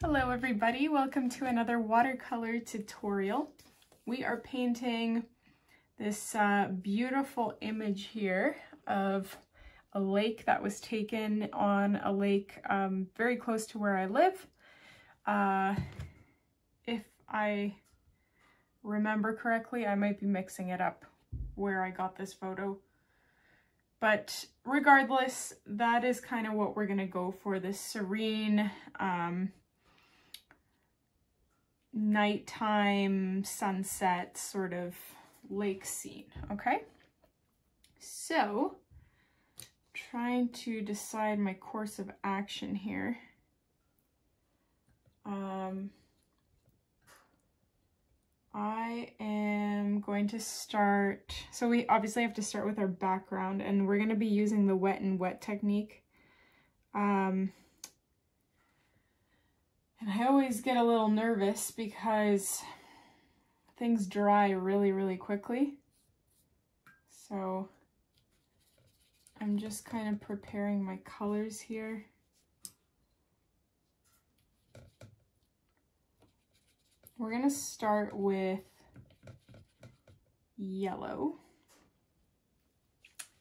Hello everybody, welcome to another watercolor tutorial. We are painting this beautiful image here of a lake that was taken on a lake very close to where I live. If I remember correctly, I might be mixing it up where I got this photo. But regardless, that is kind of what we're going to go for, this serene nighttime sunset sort of lake scene, okay? So, trying to decide my course of action here. I am going to start, so we obviously have to start with our background, and we're going to be using the wet and wet technique. And I always get a little nervous because things dry really quickly. So I'm just kind of preparing my colors here. We're going to start with yellow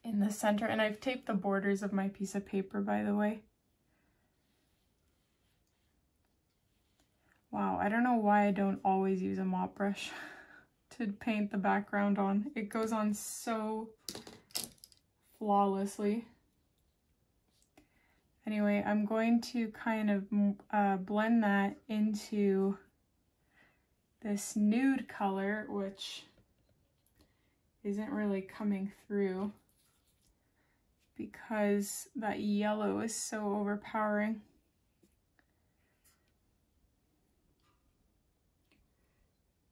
in the center, and I've taped the borders of my piece of paper, by the way. Wow, I don't know why I don't always use a mop brush to paint the background on. It goes on so flawlessly. Anyway, I'm going to kind of blend that into this nude color, which isn't really coming through because that yellow is so overpowering.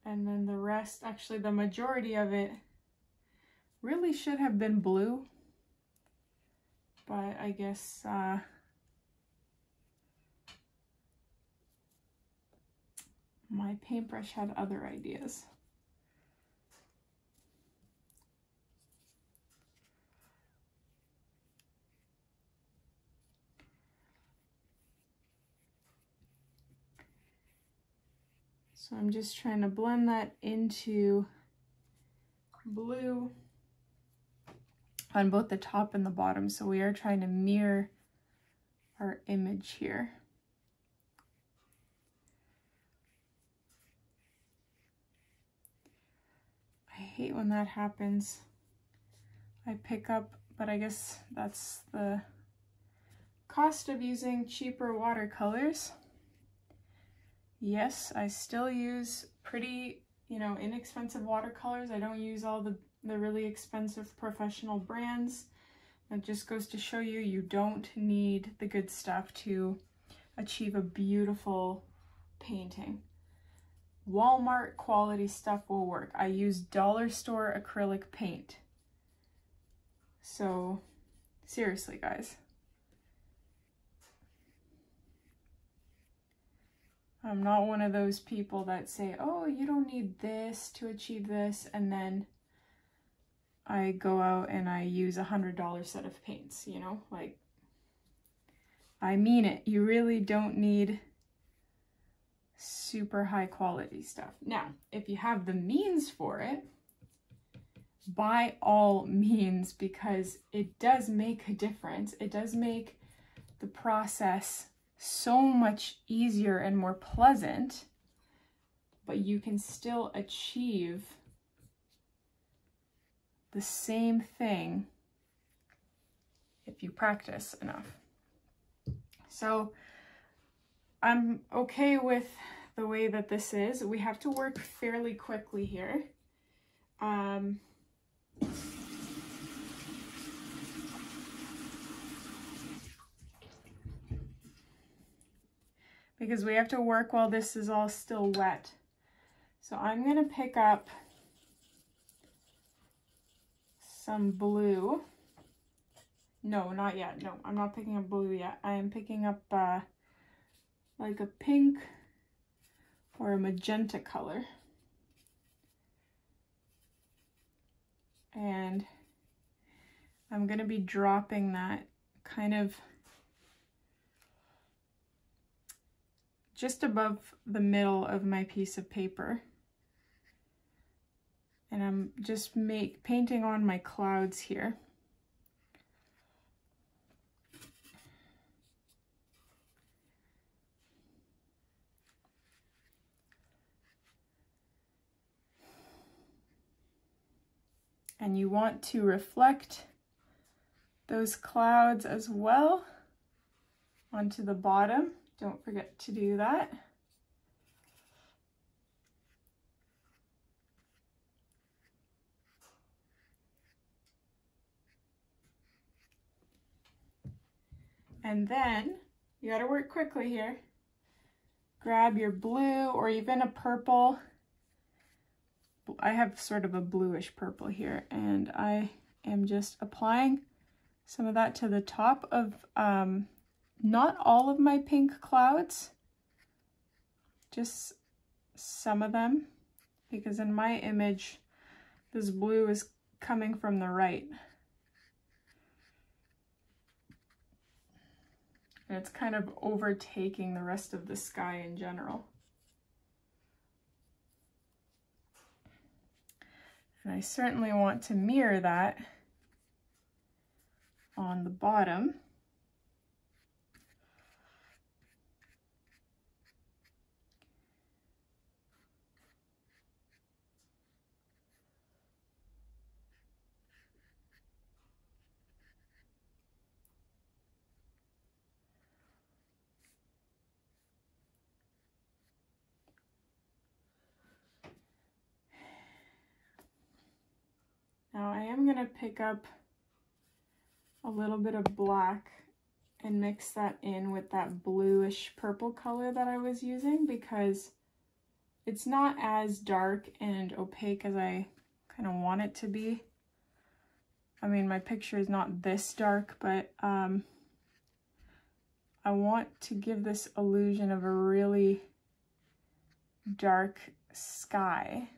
And then the rest, actually the majority of it really should have been blue, but I guess my paintbrush had other ideas. So I'm just trying to blend that into blue on both the top and the bottom. So we are trying to mirror our image here. I hate when that happens. I pick up, but I guess that's the cost of using cheaper watercolors. Yes, I still use pretty, inexpensive watercolors. I don't use all the really expensive professional brands. That just goes to show you, you don't need the good stuff to achieve a beautiful painting. Walmart quality stuff will work. I use dollar store acrylic paint. So, seriously, guys. I'm not one of those people that say, oh, you don't need this to achieve this, and then I go out and I use $100 set of paints, like, I mean it. You really don't need super high quality stuff. Now, if you have the means for it, by all means, because it does make a difference. It does make the process so much easier and more pleasant, but you can still achieve the same thing if you practice enough. So I'm okay with the way that this is. We have to work fairly quickly here. Because we have to work while this is all still wet. So I'm going to pick up some blue. No, not yet. No, I'm not picking up blue yet. I am picking up like a pink or a magenta color. And I'm going to be dropping that kind of just above the middle of my piece of paper. And I'm just painting on my clouds here. And you want to reflect those clouds as well onto the bottom. Don't forget to do that. And then you gotta work quickly here. Grab your blue or even a purple. I have sort of a bluish purple here, and I am just applying some of that to the top of not all of my pink clouds, just some of them, because in my image this blue is coming from the right. And it's kind of overtaking the rest of the sky in general. And I certainly want to mirror that on the bottom. Now I am going to pick up a little bit of black and mix that in with that bluish purple color that I was using, because it's not as dark and opaque as I kind of want it to be. I mean, my picture is not this dark, but I want to give this illusion of a really dark sky.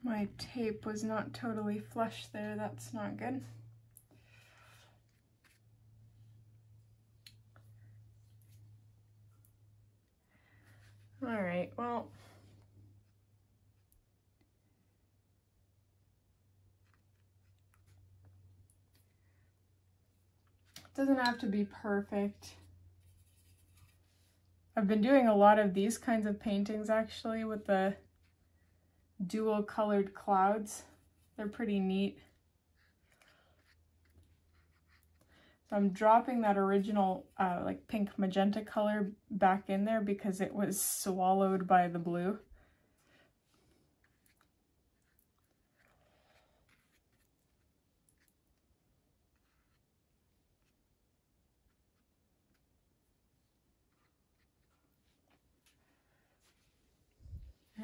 My tape was not totally flush there, that's not good. All right, well, it doesn't have to be perfect. I've been doing a lot of these kinds of paintings actually with the dual colored clouds. They're pretty neat. So I'm dropping that original like pink magenta color back in there because it was swallowed by the blue.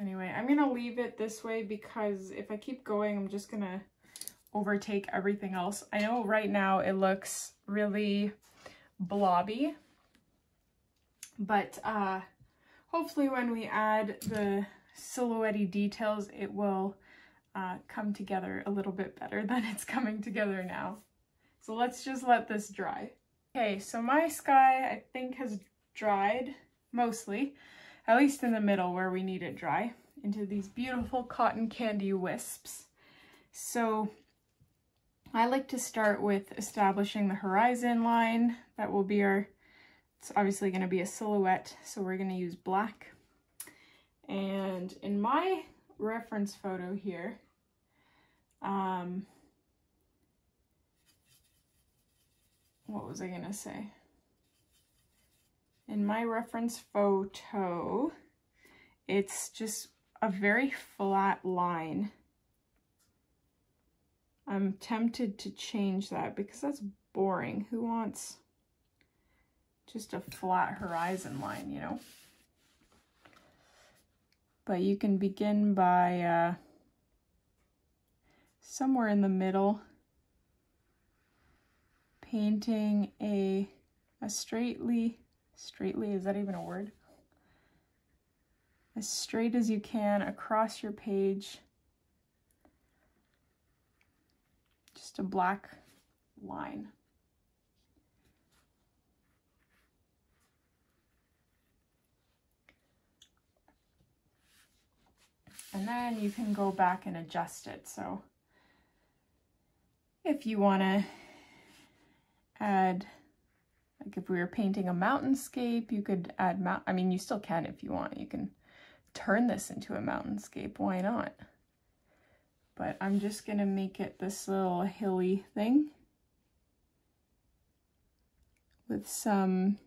Anyway, I'm gonna leave it this way because if I keep going, I'm just gonna overtake everything else. I know right now it looks really blobby, but hopefully when we add the silhouette-y details, it will come together a little bit better than it's coming together now. So let's just let this dry. Okay, so my sky I think has dried mostly, at least in the middle where we need it dry, into these beautiful cotton candy wisps. So I like to start with establishing the horizon line. That will be our, it's obviously going to be a silhouette, so we're going to use black. And in my reference photo here, what was I going to say? In my reference photo, it's just a very flat line. I'm tempted to change that because that's boring. Who wants just a flat horizon line, you know. But you can begin by somewhere in the middle, painting a straightly, is that even a word? As straight as you can across your page. Just a black line. And then you can go back and adjust it. So if you want to add, like if we were painting a mountainscape, you could add, I mean, you still can if you want. You can turn this into a mountainscape, why not? But I'm just gonna make it this little hilly thing with some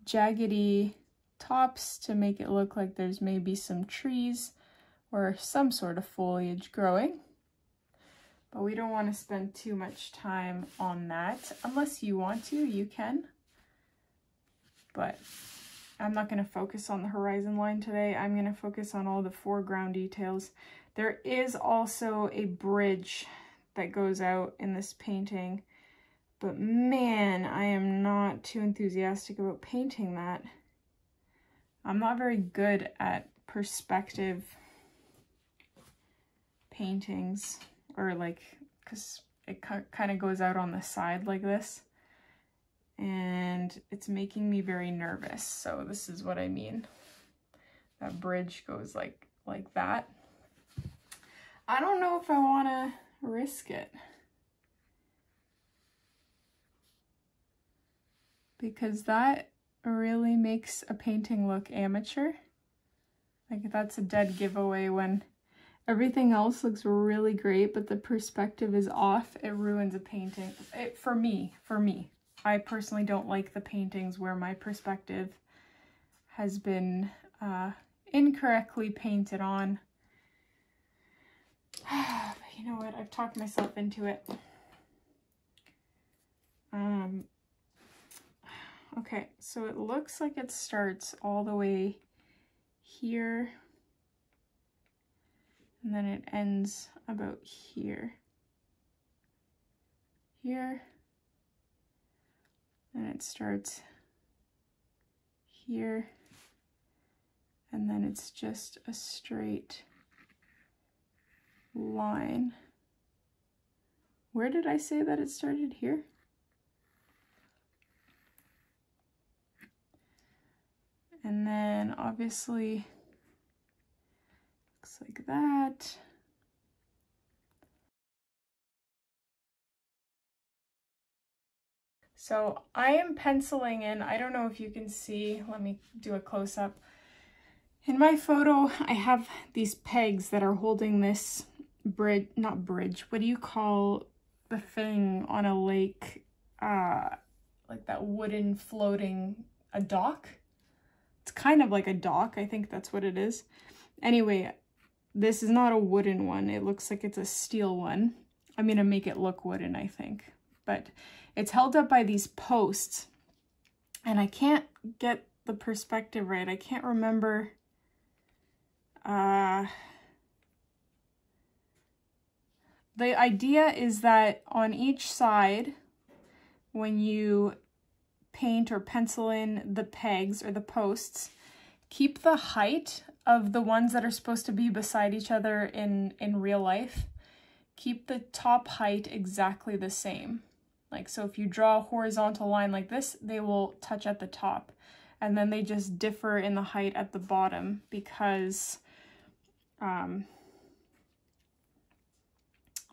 jaggedy tops to make it look like there's maybe some trees or some sort of foliage growing. But we don't want to spend too much time on that. Unless you want to, you can. But I'm not going to focus on the horizon line today. I'm going to focus on all the foreground details. There is also a bridge that goes out in this painting. But man, I am not too enthusiastic about painting that. I'm not very good at perspective paintings, or like, because it kind of goes out on the side like this, and it's making me very nervous. So this is what I mean. That bridge goes like that. I don't know if I want to risk it, because that really makes a painting look amateur. Like, that's a dead giveaway when everything else looks really great, but the perspective is off. It ruins a painting. For me. I personally don't like the paintings where my perspective has been incorrectly painted on. But you know what? I've talked myself into it. Okay, so it looks like it starts all the way here, and then it ends about here, and it starts here, and then it's just a straight line. Where did I say that it started? Here? And then obviously looks like that. So I am penciling in, I don't know if you can see, let me do a close-up. In my photo, I have these pegs that are holding this bridge, not bridge, what do you call the thing on a lake, like that wooden floating, a dock? It's kind of like a dock, I think that's what it is. Anyway, this is not a wooden one. It looks like it's a steel one. I'm gonna make it look wooden, I think. But it's held up by these posts, and I can't get the perspective right. I can't remember. The idea is that on each side, when you paint or pencil in the pegs or the posts, keep the height of the ones that are supposed to be beside each other in real life. Keep the top height exactly the same. Like, so if you draw a horizontal line like this, they will touch at the top, and then they just differ in the height at the bottom because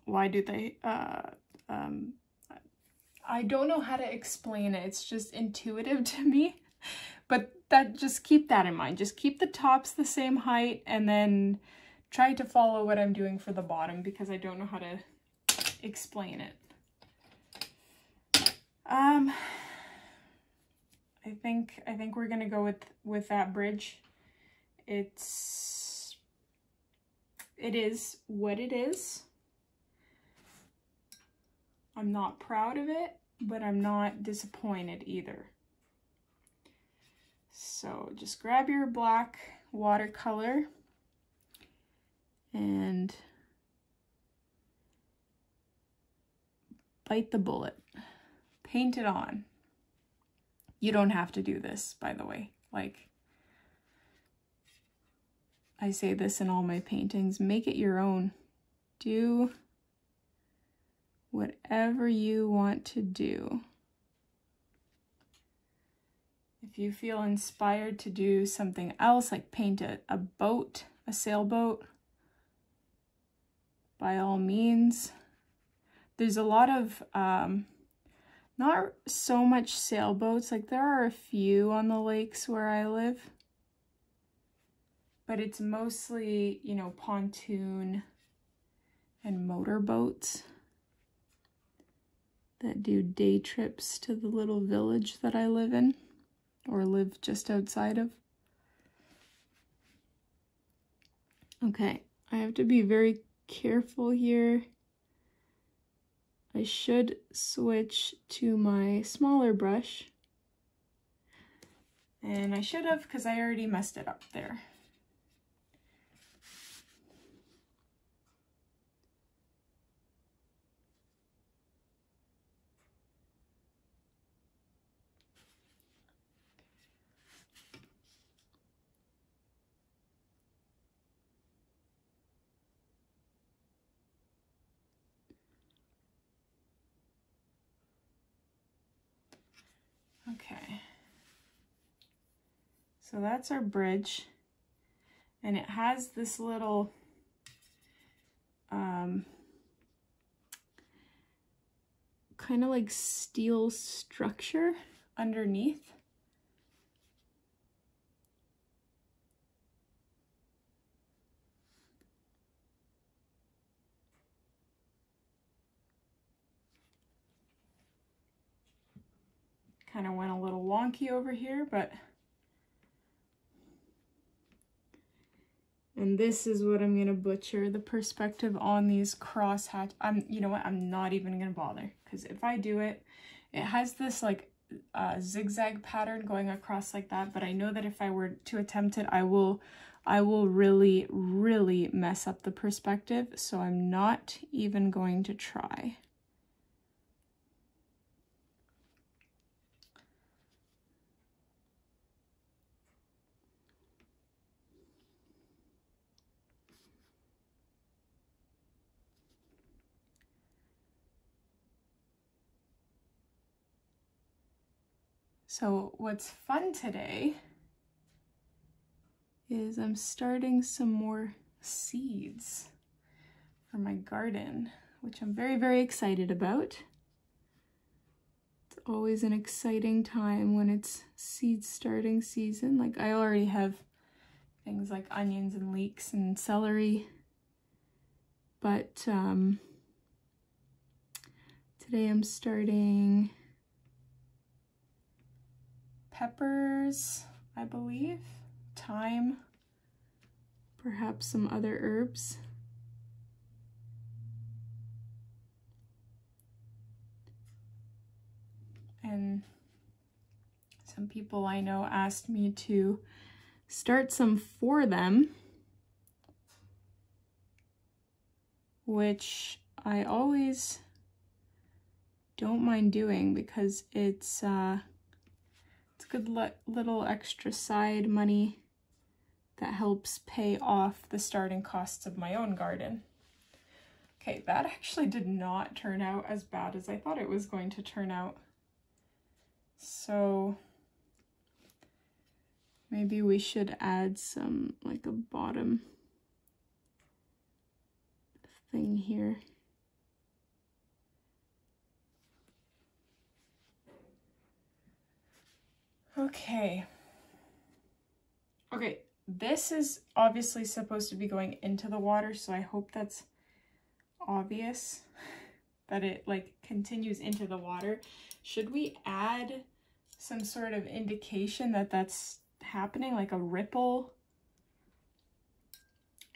why do they I don't know how to explain it. It's just intuitive to me. But just keep that in mind. Just keep the tops the same height, and then try to follow what I'm doing for the bottom, because I don't know how to explain it. I think we're gonna go with that bridge. It is what it is. I'm not proud of it, but I'm not disappointed either. So just grab your black watercolor and bite the bullet. Paint it on. You don't have to do this, by the way. Like, I say this in all my paintings, make it your own. Do whatever you want to do. If you feel inspired to do something else, like paint a boat, a sailboat, by all means. There's a lot of, not so much sailboats, like there are a few on the lakes where I live, but it's mostly, you know, pontoon and motorboats that do day trips to the little village that I live in, or live just outside of. Okay, I have to be very careful here. I should switch to my smaller brush. And I should have, because I already messed it up there. Okay, so that's our bridge, and it has this little kind of like steel structure underneath. Kind of went a little wonky over here, but and this is what I'm gonna butcher, the perspective on these crosshatch. You know what, I'm not even gonna bother, because if I do it, it has this like zigzag pattern going across like that, but I know that if I were to attempt it, I will really mess up the perspective, so I'm not even going to try. So what's fun today is I'm starting some more seeds for my garden, which I'm very excited about. It's always an exciting time when it's seed starting season. Like, I already have things like onions and leeks and celery, but today I'm starting peppers, I believe, thyme, perhaps some other herbs. And some people I know asked me to start some for them, which I always don't mind doing because it's good little extra side money that helps pay off the starting costs of my own garden. Okay, that actually did not turn out as bad as I thought it was going to turn out. So maybe we should add some, like a bottom thing here. Okay. Okay, this is obviously supposed to be going into the water, so I hope that's obvious that it like continues into the water. Should we add some sort of indication that that's happening, like a ripple?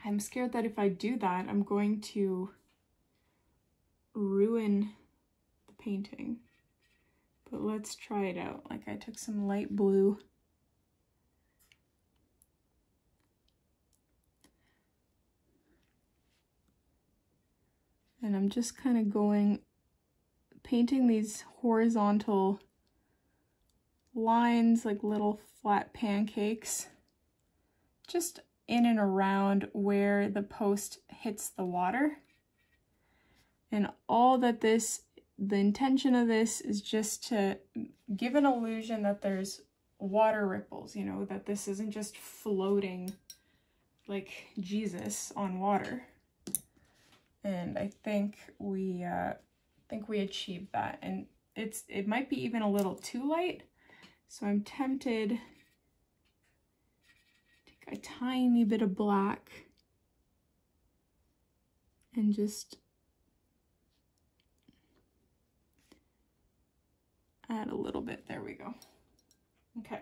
I'm scared that if I do that, I'm going to ruin the painting. But let's try it out. Like, I took some light blue And I'm just kind of painting these horizontal lines like little flat pancakes, just in and around where the post hits the water. And all that the intention of this is just to give an illusion that there's water ripples, you know, that this isn't just floating like Jesus on water. And I think we achieved that. And it might be even a little too light, so I'm tempted to take a tiny bit of black and just add a little bit. There we go. Okay.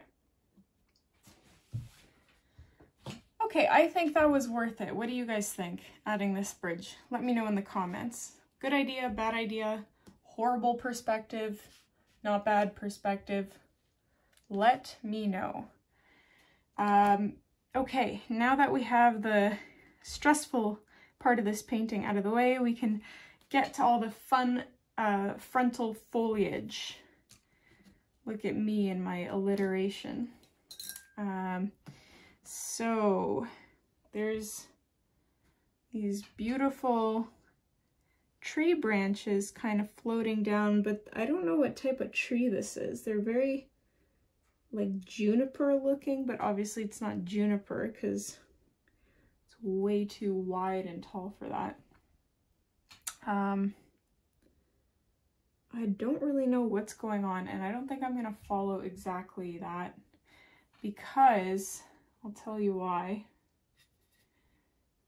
Okay, I think that was worth it. What do you guys think, adding this bridge? Let me know in the comments. Good idea, bad idea, horrible perspective, not bad perspective. Let me know. Okay, now that we have the stressful part of this painting out of the way, we can get to all the fun frontal foliage. Look at me and my alliteration. So there's these beautiful tree branches kind of floating down, but I don't know what type of tree this is. They're very like juniper looking, but obviously it's not juniper because it's way too wide and tall for that. I don't really know what's going on, and I don't think I'm gonna follow exactly that, because I'll tell you why.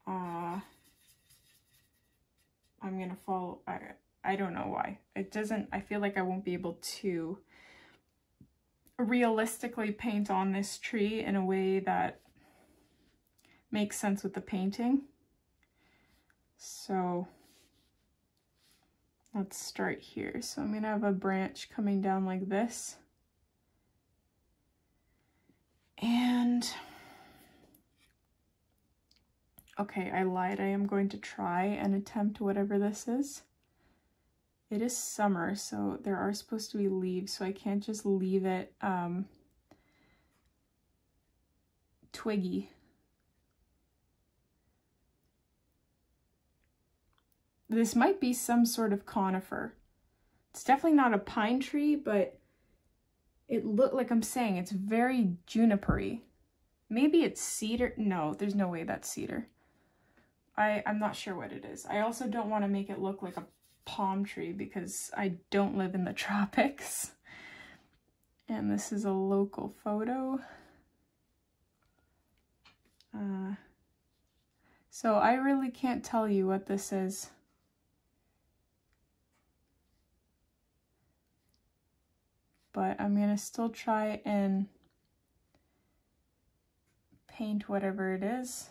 I'm gonna follow, I don't know why. I feel like I won't be able to realistically paint on this tree in a way that makes sense with the painting. So let's start here. So I'm gonna have a branch coming down like this. And okay, I lied. I am going to try and attempt whatever this is. It is summer, so there are supposed to be leaves, so I can't just leave it twiggy. This might be some sort of conifer. It's definitely not a pine tree, but it looked like, I'm saying, it's very juniper-y. Maybe it's cedar. No, there's no way that's cedar. I'm not sure what it is. I also don't want to make it look like a palm tree because I don't live in the tropics. And this is a local photo. So I really can't tell you what this is. But I'm gonna still try and paint whatever it is.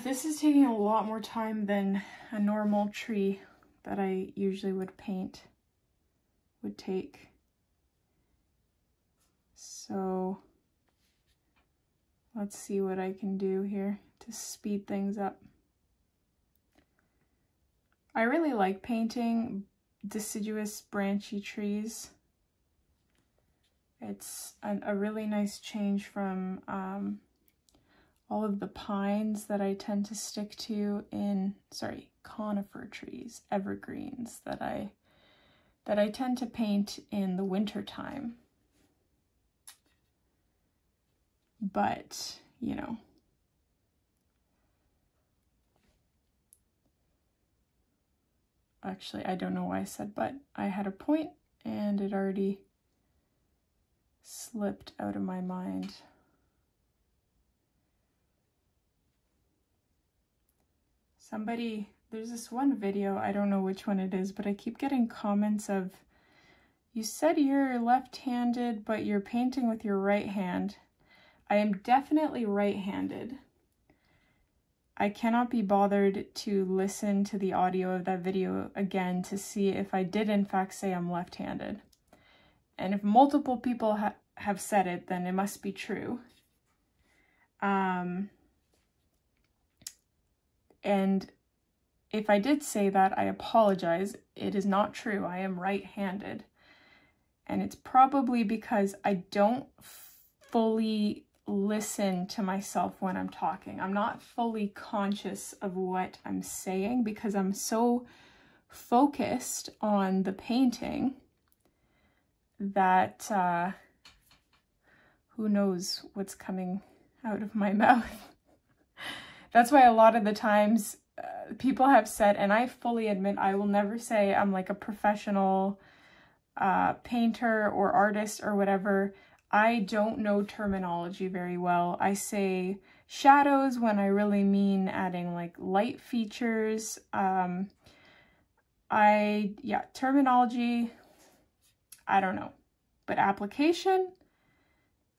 This is taking a lot more time than a normal tree that I usually would paint would take. So let's see what I can do here to speed things up. I really like painting deciduous branchy trees. It's a really nice change from all of the pines that I tend to stick to in, conifer trees, evergreens that I tend to paint in the winter time. But, you know, actually, I don't know why I said but. I had a point and it already slipped out of my mind. There's this one video, I don't know which one it is, but I keep getting comments of, you said you're left-handed, but you're painting with your right hand. I am definitely right-handed. I cannot be bothered to listen to the audio of that video again to see if I did in fact say I'm left-handed. And if multiple people have said it, then it must be true. And if I did say that, I apologize. It is not true. I am right-handed. And it's probably because I don't fully listen to myself when I'm talking. I'm not fully conscious of what I'm saying because I'm so focused on the painting that who knows what's coming out of my mouth. That's why a lot of the times people have said, and I fully admit I will never say I'm like a professional painter or artist or whatever. I don't know terminology very well. I say shadows when I really mean adding like light features. Terminology, I don't know. But application,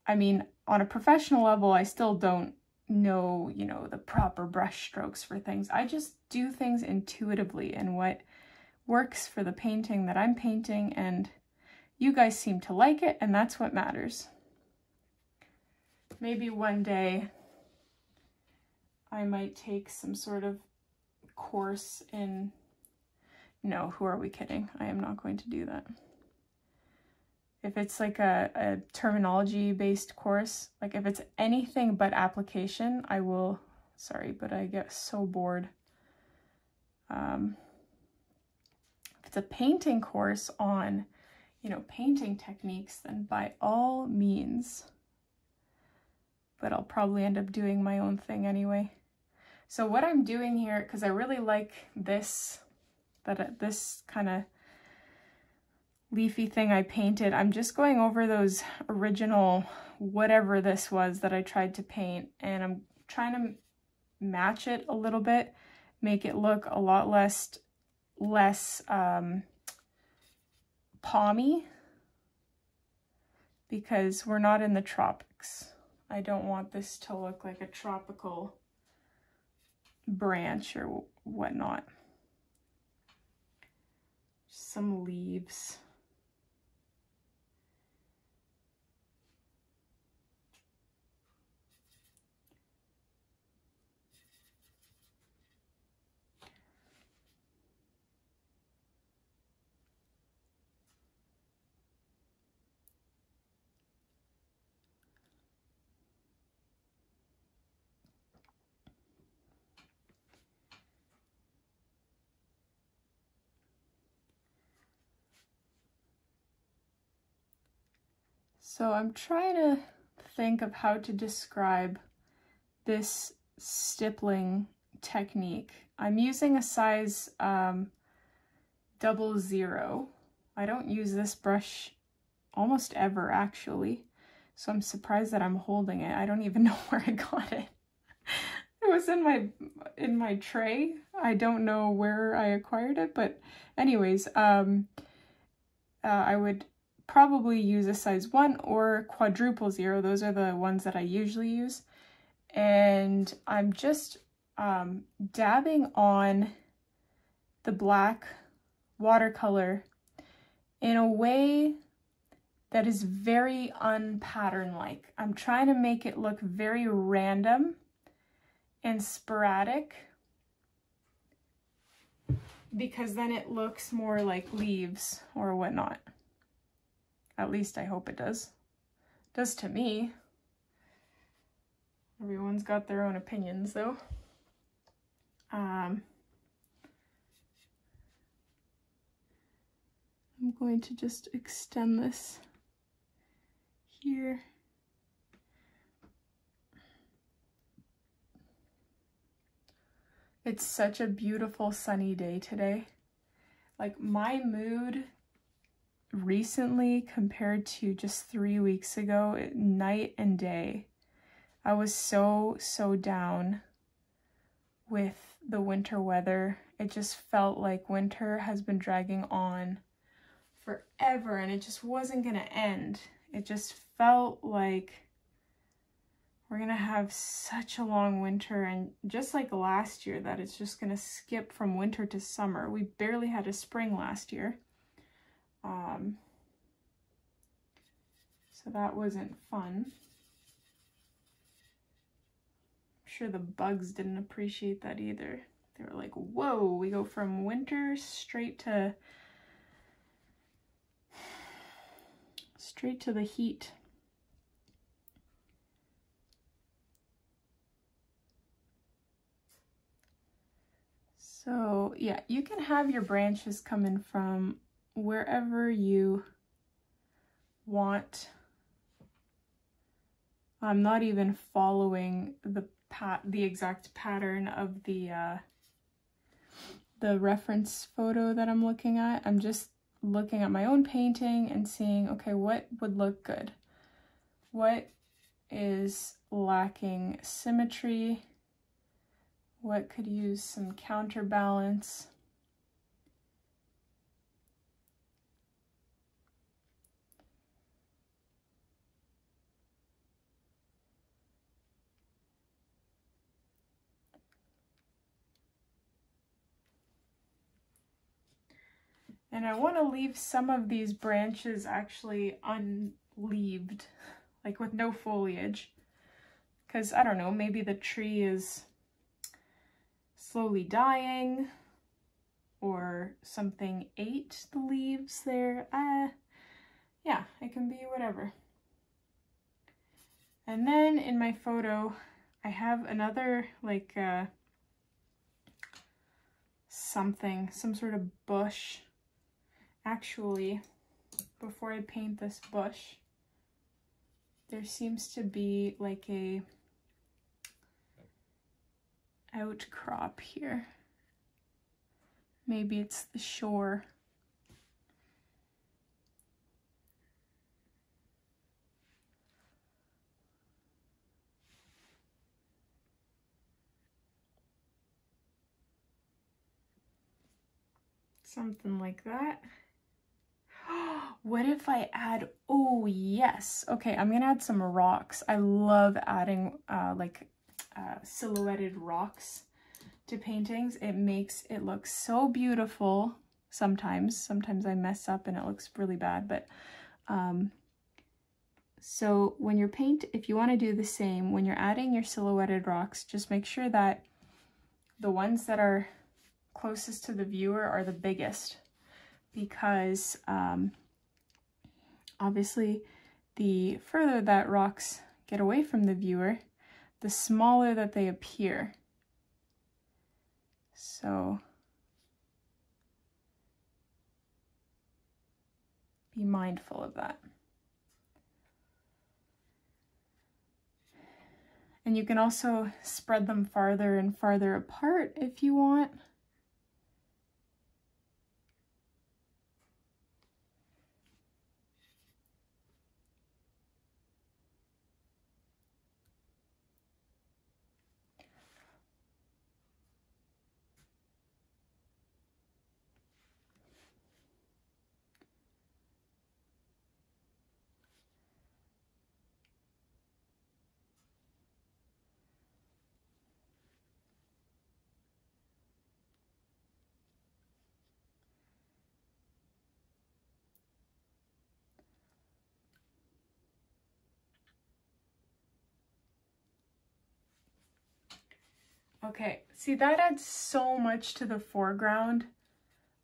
I mean, on a professional level, I still don't know, you know, the proper brush strokes for things. I just do things intuitively and what works for the painting that I'm painting, and you guys seem to like it, and that's what matters. Maybe one day I might take some sort of course in... No, who are we kidding? I am not going to do that. If it's like a terminology-based course, like if it's anything but application, I will... Sorry, but I get so bored. If it's a painting course on, you know, painting techniques, then by all means. But I'll probably end up doing my own thing anyway. So what I'm doing here, because I really like this, this kind of leafy thing I painted, I'm just going over those original whatever this was that I tried to paint, and I'm trying to match it a little bit, make it look a lot less palmy, because we're not in the tropics. I don't want this to look like a tropical branch or whatnot. Some leaves. So I'm trying to think of how to describe this stippling technique. I'm using a size 00. I don't use this brush almost ever, actually. So I'm surprised that I'm holding it. I don't even know where I got it. It was in my tray. I don't know where I acquired it, but anyways, I would probably use a size 1 or quadruple 0. Those are the ones that I usually use. And I'm just dabbing on the black watercolor in a way that is very unpattern-like. I'm trying to make it look very random and sporadic, because then it looks more like leaves or whatnot. At least I hope it does. It does to me. Everyone's got their own opinions though. I'm going to just extend this here. It's such a beautiful sunny day today. Like, my mood recently compared to just 3 weeks ago, night and day. I was so down with the winter weather. It just felt like winter has been dragging on forever and it just wasn't gonna end. It just felt like we're gonna have such a long winter, and just like last year that it's just gonna skip from winter to summer. We barely had a spring last year. So that wasn't fun. I'm sure the bugs didn't appreciate that either. They were like, whoa, we go from winter straight to the heat. So yeah, you can have your branches coming from wherever you want. I'm not even following the exact pattern of the reference photo that I'm looking at. I'm just looking at my own painting and seeing, okay, what would look good? What is lacking symmetry? What could use some counterbalance? And I want to leave some of these branches actually unleaved, like with no foliage. Because, I don't know, maybe the tree is slowly dying, or something ate the leaves there. Yeah, it can be whatever. And then in my photo, I have another, like, some sort of bush. Actually, before I paint this bush, there seems to be like a outcrop here. Maybe it's the shore. Something like that. What if I add, oh yes, okay, I'm gonna add some rocks. I love adding silhouetted rocks to paintings. It makes it look so beautiful. Sometimes I mess up and it looks really bad, but so when you're if you want to do the same, when you're adding your silhouetted rocks, just make sure that the ones that are closest to the viewer are the biggest, because obviously the further that rocks get away from the viewer, the smaller that they appear. So be mindful of that. And you can also spread them farther and farther apart if you want. Okay, see, that adds so much to the foreground.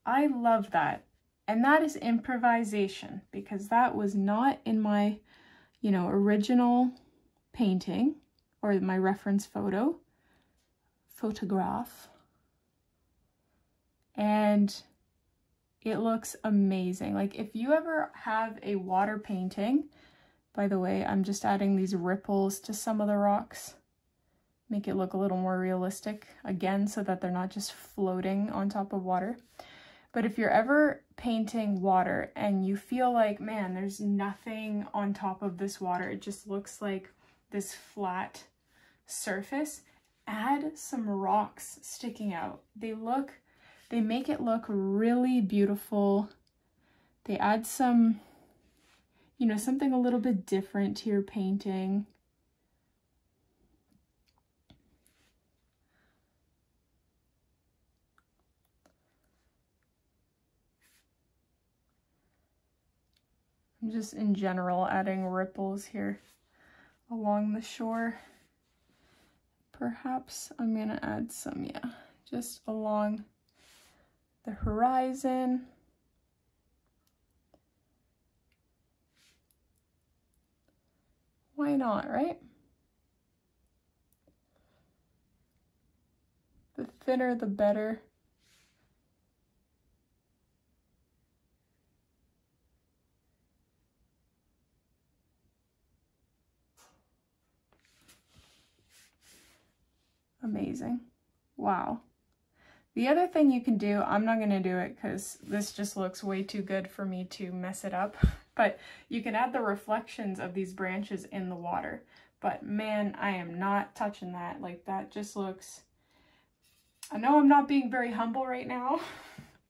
I love that. And that is improvisation, because that was not in my, original painting or my reference photograph. And it looks amazing. Like, if you ever have a water painting, by the way, I'm just adding these ripples to some of the rocks. Make it look a little more realistic, again, so that they're not just floating on top of water. But if you're ever painting water and you feel like, man, there's nothing on top of this water, it just looks like this flat surface, add some rocks sticking out. They make it look really beautiful. They add some, something a little bit different to your painting. I'm just in general adding ripples here along the shore. Perhaps I'm gonna add some, yeah, just along the horizon. Why not, right? The thinner, the better. Amazing. Wow. The other thing you can do, I'm not going to do it because this just looks way too good for me to mess it up, but you can add the reflections of these branches in the water. But man, I am not touching that. Like, that just looks... I know I'm not being very humble right now,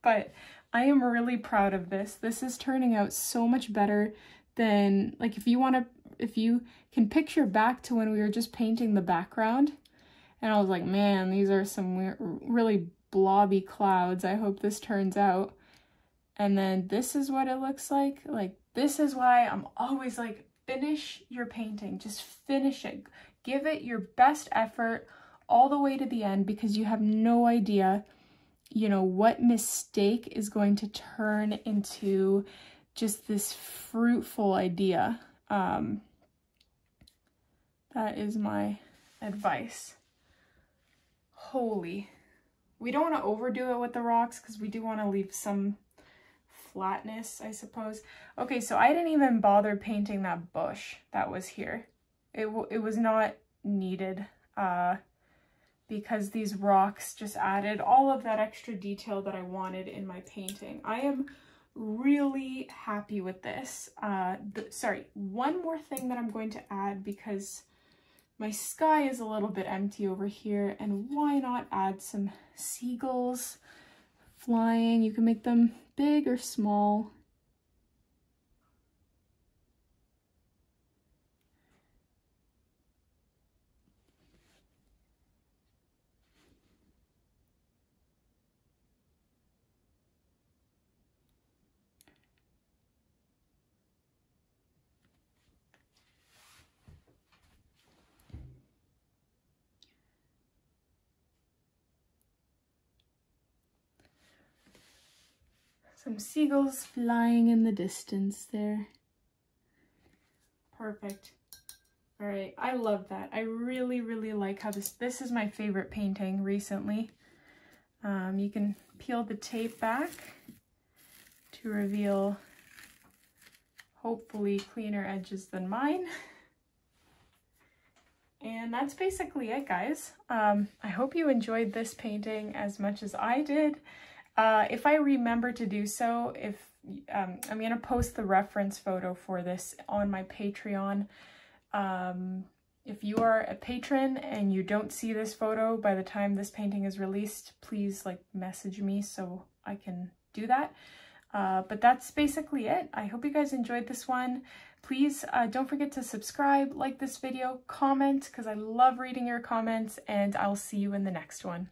but I am really proud of this. This is turning out so much better than, like, if you can picture back to when we were just painting the background, and I was like, man, these are some weird, really blobby clouds. I hope this turns out. And then this is what it looks like. Like, this is why I'm always like, finish your painting. Just finish it. Give it your best effort all the way to the end, because you have no idea, you know, what mistake is going to turn into just this fruitful idea. That is my advice. Holy. We don't want to overdo it with the rocks because we do want to leave some flatness, I suppose. Okay, so I didn't even bother painting that bush that was here. It was not needed because these rocks just added all of that extra detail that I wanted in my painting. I am really happy with this. Sorry, one more thing that I'm going to add, because my sky is a little bit empty over here, and why not add some seagulls flying? You can make them big or small. Some seagulls flying in the distance there. Perfect. All right, I love that. I really, really like how this is my favorite painting recently. You can peel the tape back to reveal hopefully cleaner edges than mine. And that's basically it, guys. I hope you enjoyed this painting as much as I did. If I remember to do so, I'm going to post the reference photo for this on my Patreon. If you are a patron and you don't see this photo by the time this painting is released, please like message me so I can do that. But that's basically it. I hope you guys enjoyed this one. Please don't forget to subscribe, like this video, comment, because I love reading your comments, and I'll see you in the next one.